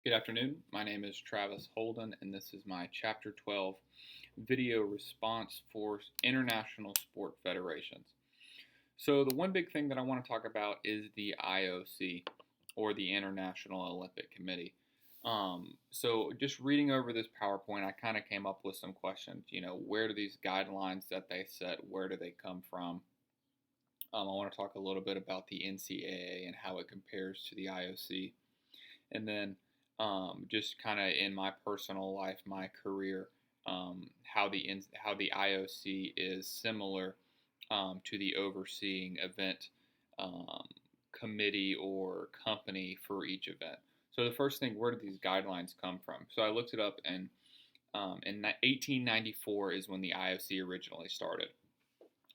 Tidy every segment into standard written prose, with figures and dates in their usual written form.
Good afternoon. My name is Travis Holden, and this is my Chapter 12 video response for international sport federations. So, the one big thing that I want to talk about is the IOC, or the International Olympic Committee. Just reading over this PowerPoint, I kind of came up with some questions. Where do these guidelines that they set, where do they come from? I want to talk a little bit about the NCAA and how it compares to the IOC. And then just kind of in my personal life, my career, how the IOC is similar to the overseeing event um, committee or company for each event. So the first thing, where do these guidelines come from? So I looked it up, and in 1894 is when the IOC originally started.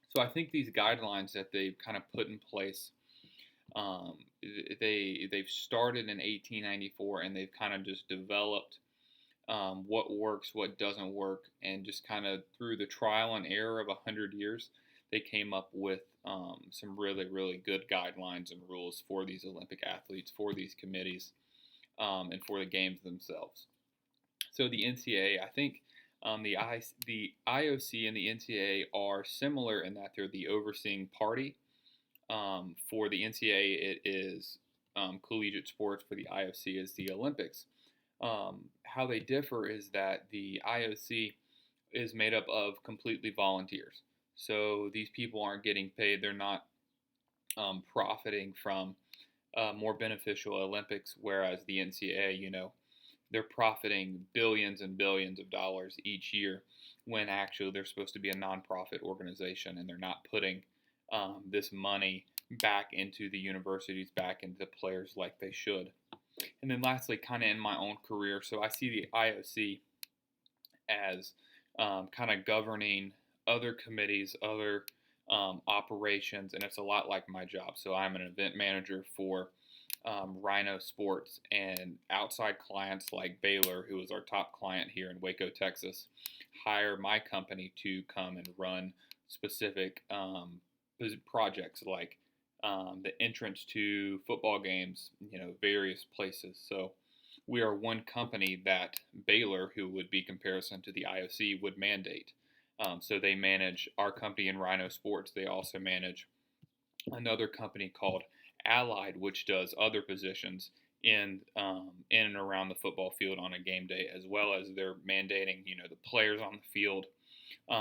So I think these guidelines that they've kind of put in place, um, they've started in 1894, and they've kind of just developed what works, what doesn't work, and just kind of through the trial and error of 100 years, they came up with some really, really good guidelines and rules for these Olympic athletes, for these committees, and for the games themselves. So the NCAA, I think the IOC and the NCAA are similar in that they're the overseeing party. For the NCAA, it is collegiate sports. For the IOC, is the Olympics. How they differ is that the IOC is made up of completely volunteers. So these people aren't getting paid. They're not profiting from more beneficial Olympics, whereas the NCAA, they're profiting billions and billions of dollars each year when actually they're supposed to be a nonprofit organization, and they're not putting this money back into the universities, back into players like they should. And then lastly, kind of in my own career, so I see the IOC as kind of governing other committees, other operations, and it's a lot like my job. So I'm an event manager for Rhino Sports, and outside clients like Baylor, who is our top client here in Waco, Texas, hire my company to come and run specific projects like the entrance to football games, various places. So we are one company that Baylor, who would be comparison to the IOC, would mandate. So they manage our company in Rhino Sports. They also manage another company called Allied, which does other positions in and around the football field on a game day, as well as they're mandating, the players on the field,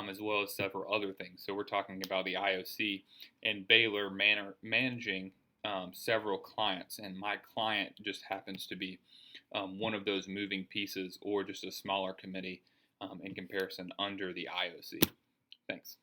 as well as several other things. So we're talking about the IOC and Baylor managing several clients, and my client just happens to be one of those moving pieces, or just a smaller committee in comparison under the IOC. Thanks.